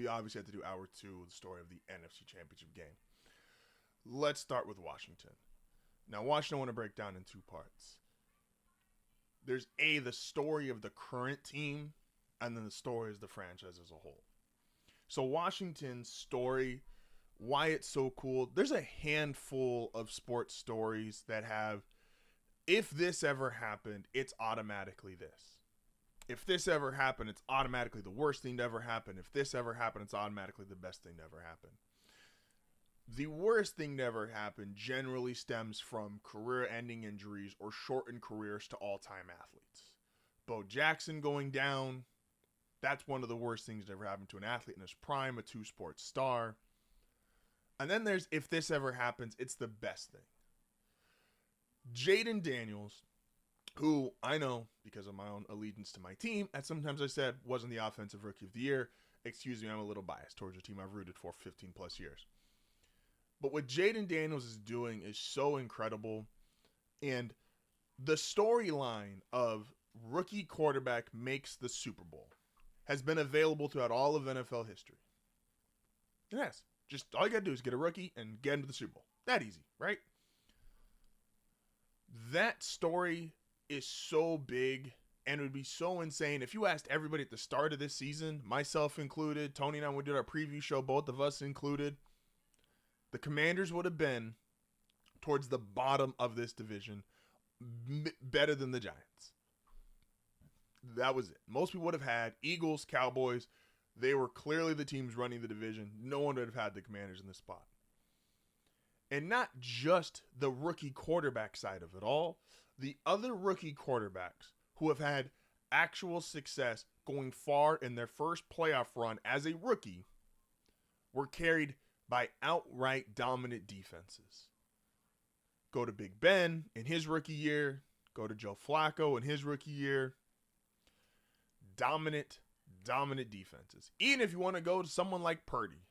we obviously have to do hour 2, the story of the NFC Championship game. Let's start with Washington. Now, Washington I want to break down in 2 parts. There's the story of the current team, and then the story is the franchise as a whole. So Washington's story, why it's so cool, there's a handful of sports stories that have, if this ever happened, it's automatically this. If this ever happened, it's automatically the worst thing to ever happen. If this ever happened, it's automatically the best thing to ever happen. The worst thing to ever happen generally stems from career-ending injuries or shortened careers to all-time athletes. Bo Jackson going down, that's one of the worst things that ever happened to an athlete in his prime, a 2-sport star. And then there's, if this ever happens, it's the best thing. Jaden Daniels, who I know, because of my own allegiance to my team, as sometimes I said, wasn't the offensive rookie of the year. Excuse me, I'm a little biased towards a team I've rooted for 15 plus years. But what Jaden Daniels is doing is so incredible. And the storyline of rookie quarterback makes the Super Bowl has been available throughout all of NFL history. It has. Just all you got to do is get a rookie and get into the Super Bowl. That easy, right? That story is so big and it would be so insane if you asked everybody at the start of this season, myself included, Tony and I, we did our preview show, both of us included, the Commanders would have been towards the bottom of this division, better than the Giants. That was it. Most people would have had Eagles, Cowboys. They were clearly the teams running the division. No one would have had the Commanders in this spot. And not just the rookie quarterback side of it all. The other rookie quarterbacks who have had actual success going far in their first playoff run as a rookie were carried by outright dominant defenses. Go to Big Ben in his rookie year. Go to Joe Flacco in his rookie year. Dominant defenses. Even if you want to go to someone like Purdy,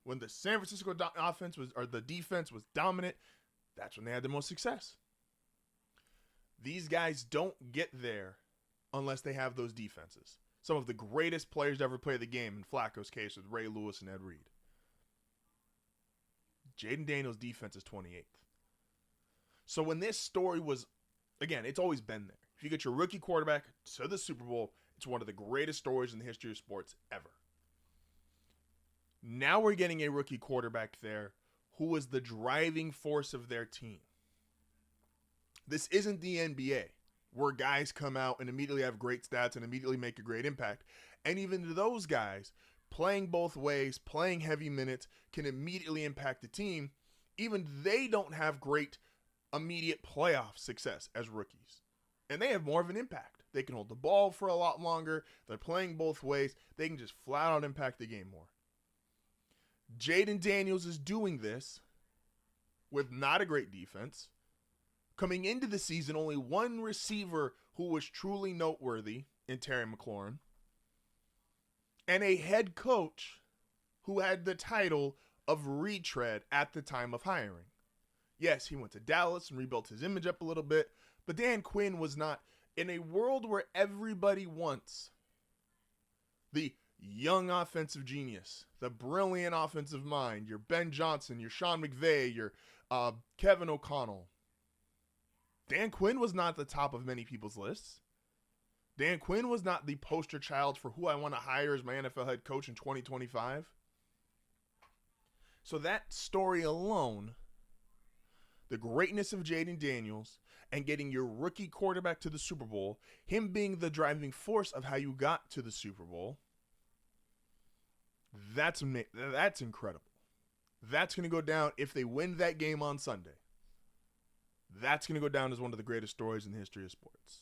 when the San Francisco offense was, or the defense was dominant, that's when they had the most success. These guys don't get there unless they have those defenses. Some of the greatest players to ever play the game, in Flacco's case, with Ray Lewis and Ed Reed. Jaden Daniels' defense is 28th. So when this story was, again, it's always been there. If you get your rookie quarterback to the Super Bowl, it's one of the greatest stories in the history of sports ever. Now we're getting a rookie quarterback there who was the driving force of their team. This isn't the NBA, where guys come out and immediately have great stats and immediately make a great impact. And even those guys, playing both ways, playing heavy minutes, can immediately impact the team. Even they don't have great immediate playoff success as rookies. And they have more of an impact. They can hold the ball for a lot longer. They're playing both ways. They can just flat out impact the game more. Jaden Daniels is doing this with not a great defense. Coming into the season, only one receiver who was truly noteworthy in Terry McLaurin. And a head coach who had the title of retread at the time of hiring. Yes, he went to Dallas and rebuilt his image up a little bit, but Dan Quinn was not. In a world where everybody wants the young offensive genius, the brilliant offensive mind, your Ben Johnson, your Sean McVay, your Kevin O'Connell, Dan Quinn was not at the top of many people's lists. Dan Quinn was not the poster child for who I want to hire as my NFL head coach in 2025. So that story alone, the greatness of Jaden Daniels and getting your rookie quarterback to the Super Bowl, him being the driving force of how you got to the Super Bowl, that's incredible. That's going to go down if they win that game on Sunday. That's going to go down as one of the greatest stories in the history of sports.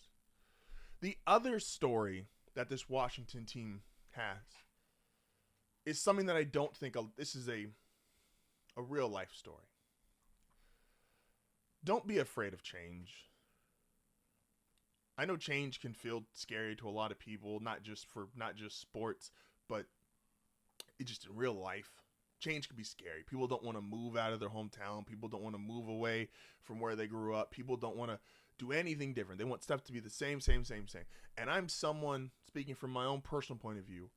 The other story that this Washington team has is something that I don't think this is a real life story. Don't be afraid of change. I know change can feel scary to a lot of people, not just sports, but it just in real life. Change can be scary. People don't want to move out of their hometown. People don't want to move away from where they grew up. People don't want to do anything different. They want stuff to be the same. And I'm someone, speaking from my own personal point of view,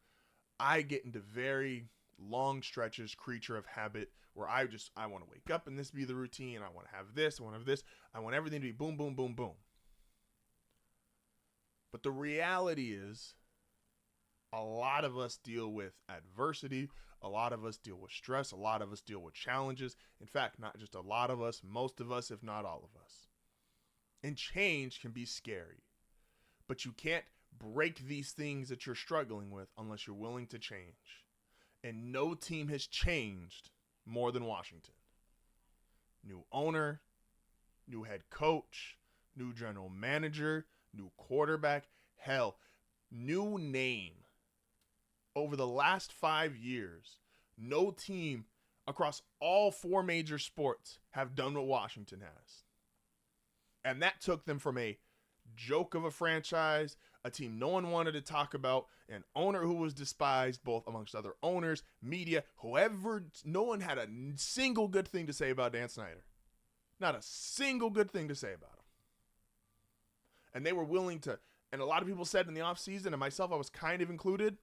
I get into very long stretches, creature of habit, where I want to wake up and this be the routine. I want to have this. I want to have this. I want everything to be boom, boom, boom, boom. But the reality is, a lot of us deal with adversity. A lot of us deal with stress. A lot of us deal with challenges. In fact, not just a lot of us, most of us, if not all of us. And change can be scary. But you can't break these things that you're struggling with unless you're willing to change. And no team has changed more than Washington. New owner, new head coach, new general manager, new quarterback, hell, new name. Over the last 5 years, no team across all 4 major sports have done what Washington has. And that took them from a joke of a franchise, a team no one wanted to talk about, an owner who was despised both amongst other owners, media, whoever. No one had a single good thing to say about Dan Snyder. Not a single good thing to say about him. And they were willing to, and a lot of people said in the offseason, and myself, I was kind of included,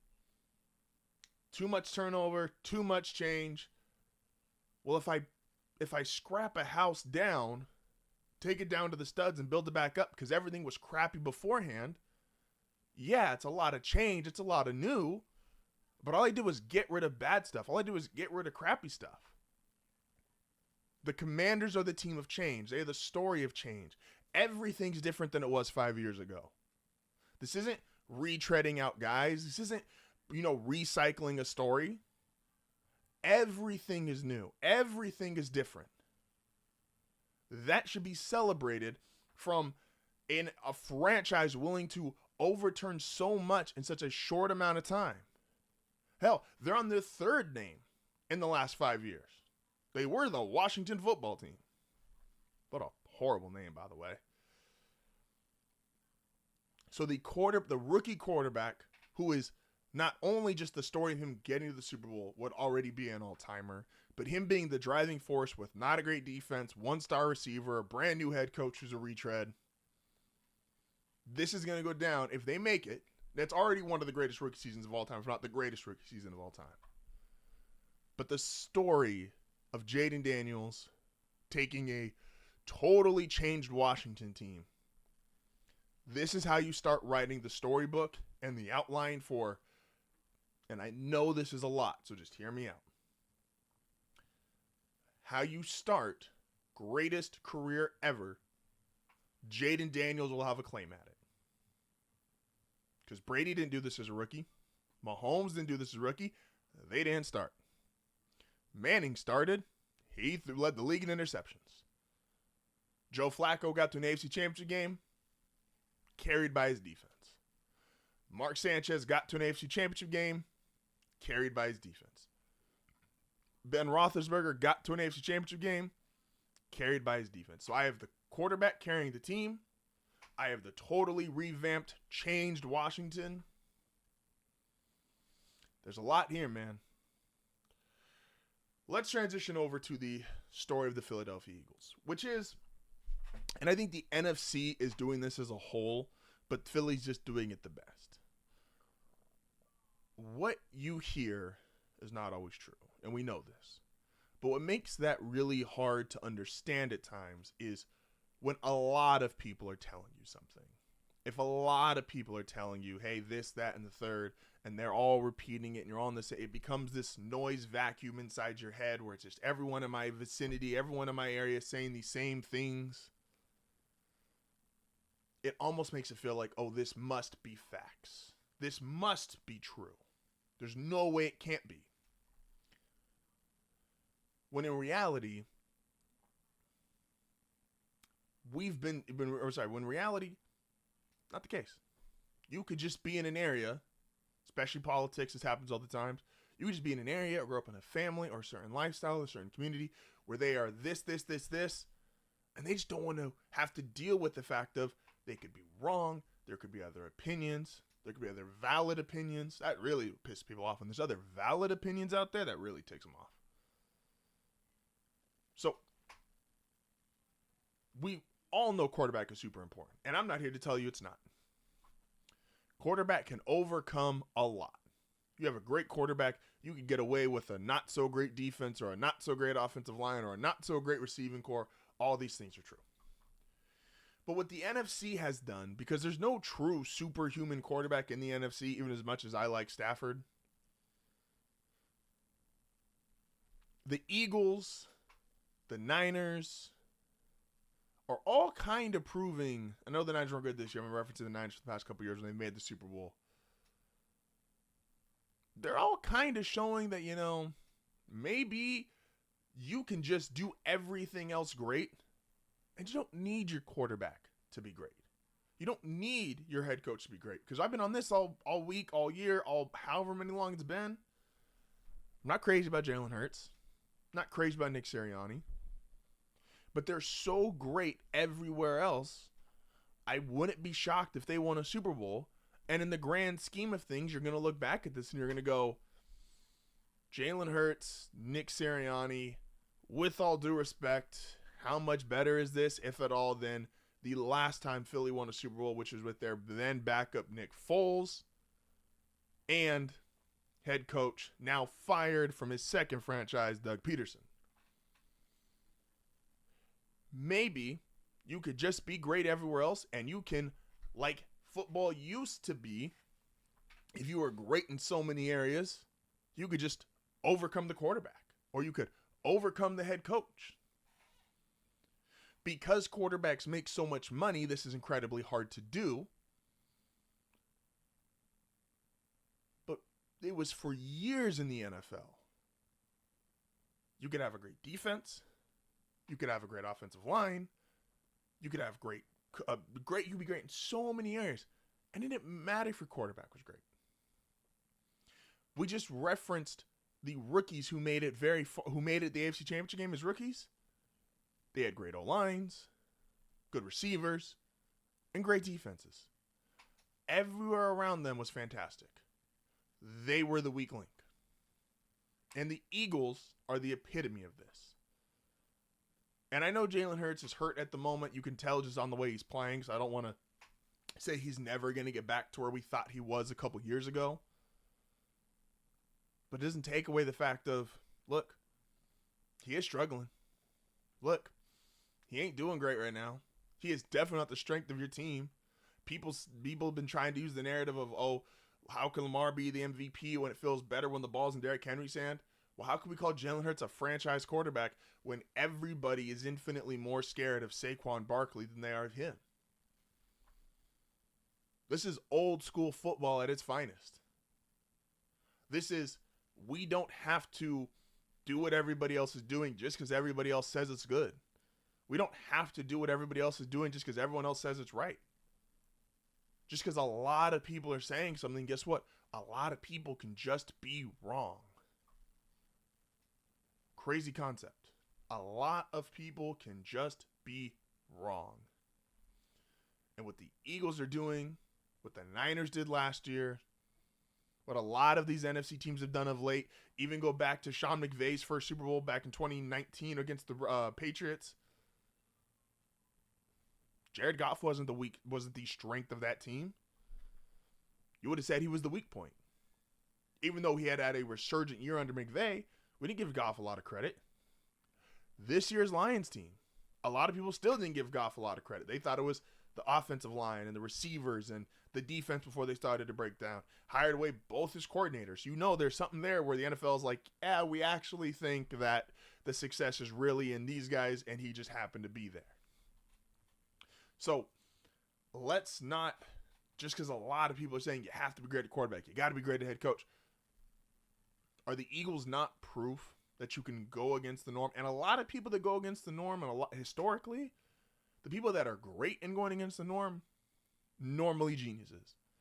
too much turnover, too much change. Well, if I scrap a house down, take it down to the studs and build it back up because everything was crappy beforehand, yeah, it's a lot of change. It's a lot of new. But all I did was get rid of bad stuff. All I did was get rid of crappy stuff. The Commanders are the team of change. They're the story of change. Everything's different than it was 5 years ago. This isn't retreading out guys. This isn't, recycling a story. Everything is new. Everything is different. That should be celebrated from a franchise willing to overturn so much in such a short amount of time. Hell, they're on their 3rd name in the last 5 years. They were the Washington football team. What a horrible name, by the way. So the rookie quarterback, who is not only just the story of him getting to the Super Bowl, would already be an all-timer, but him being the driving force with not a great defense, 1-star receiver, a brand new head coach who's a retread. This is going to go down. If they make it, that's already one of the greatest rookie seasons of all time, if not the greatest rookie season of all time. But the story of Jaden Daniels taking a totally changed Washington team, this is how you start writing the storybook and the outline for, and I know this is a lot, so just hear me out. How you start greatest career ever, Jaden Daniels will have a claim at it. Because Brady didn't do this as a rookie. Mahomes didn't do this as a rookie. They didn't start. Manning started. He led the league in interceptions. Joe Flacco got to an AFC Championship game, carried by his defense. Mark Sanchez got to an AFC Championship game, carried by his defense. Ben Roethlisberger got to an AFC Championship game, carried by his defense. So I have the quarterback carrying the team. I have the totally revamped, changed Washington. There's a lot here, man. Let's transition over to the story of the Philadelphia Eagles, which is, and I think the NFC is doing this as a whole, but Philly's just doing it the best. What you hear is not always true, and we know this. But what makes that really hard to understand at times is when a lot of people are telling you something. If a lot of people are telling you, hey, this, that, and the third, and they're all repeating it, and you're on this, it becomes this noise vacuum inside your head where it's just everyone in my vicinity, everyone in my area saying these same things. It almost makes it feel like, oh, this must be facts. This must be true. There's no way it can't be. When in reality, when in reality, not the case. You could just be in an area, especially politics, this happens all the time. You could just be in an area or grow up in a family or a certain lifestyle, a certain community where they are this, and they just don't want to have to deal with the fact of they could be wrong, there could be other opinions, there could be other valid opinions. That really pisses people off. And there's other valid opinions out there that really takes them off. So, we all know quarterback is super important. And I'm not here to tell you it's not. Quarterback can overcome a lot. You have a great quarterback, You could get away with a not so great defense or a not so great offensive line or a not so great receiving core. All these things are true. But what the NFC has done, because there's no true superhuman quarterback in the NFC, even as much as I like Stafford, the Eagles, the Niners are all kind of proving. I know the Niners were good this year. I'm referencing the Niners for the past couple of years when they made the Super Bowl. They're all kind of showing that, maybe you can just do everything else great, and you don't need your quarterback to be great. You don't need your head coach to be great. Because I've been on this all week, all year, however many long it's been. I'm not crazy about Jalen Hurts. I'm not crazy about Nick Sirianni. But they're so great everywhere else, I wouldn't be shocked if they won a Super Bowl. And in the grand scheme of things, you're going to look back at this and you're going to go, Jalen Hurts, Nick Sirianni, with all due respect, how much better is this, if at all, than the last time Philly won a Super Bowl, which was with their then backup Nick Foles and head coach, now fired from his second franchise, Doug Peterson. Maybe you could just be great everywhere else, and you can, like football used to be, if you were great in so many areas, you could just overcome the quarterback, or you could overcome the head coach. Because quarterbacks make so much money, this is incredibly hard to do. But it was for years in the NFL. You could have a great defense. You could have a great offensive line. You could have you could be great in so many areas. And it didn't matter if your quarterback was great. We just referenced the rookies who made it the AFC Championship game as rookies. They had great O-lines, good receivers, and great defenses. Everywhere around them was fantastic. They were the weak link. And the Eagles are the epitome of this. And I know Jalen Hurts is hurt at the moment. You can tell just on the way he's playing, so I don't want to say he's never going to get back to where we thought he was a couple years ago. But it doesn't take away the fact of, look, he is struggling. Look, he ain't doing great right now. He is definitely not the strength of your team. People have been trying to use the narrative of, how can Lamar be the MVP when it feels better when the ball's in Derrick Henry's hand? Well, how can we call Jalen Hurts a franchise quarterback when everybody is infinitely more scared of Saquon Barkley than they are of him? This is old school football at its finest. This is, we don't have to do what everybody else is doing just because everybody else says it's good. We don't have to do what everybody else is doing just because everyone else says it's right. Just because a lot of people are saying something, guess what? A lot of people can just be wrong. Crazy concept. A lot of people can just be wrong. And what the Eagles are doing, what the Niners did last year, what a lot of these NFC teams have done of late, even go back to Sean McVay's first Super Bowl back in 2019 against the Patriots. Jared Goff wasn't the strength of that team. You would have said he was the weak point. Even though he had a resurgent year under McVay, we didn't give Goff a lot of credit. This year's Lions team, a lot of people still didn't give Goff a lot of credit. They thought it was the offensive line and the receivers and the defense before they started to break down. Hired away both his coordinators. There's something there where the NFL is like, we actually think that the success is really in these guys, and he just happened to be there. So let's not, just because a lot of people are saying you have to be great at quarterback, you got to be great at head coach. Are the Eagles not proof that you can go against the norm? And a lot of people that go against the norm, and historically, the people that are great in going against the norm, normally geniuses.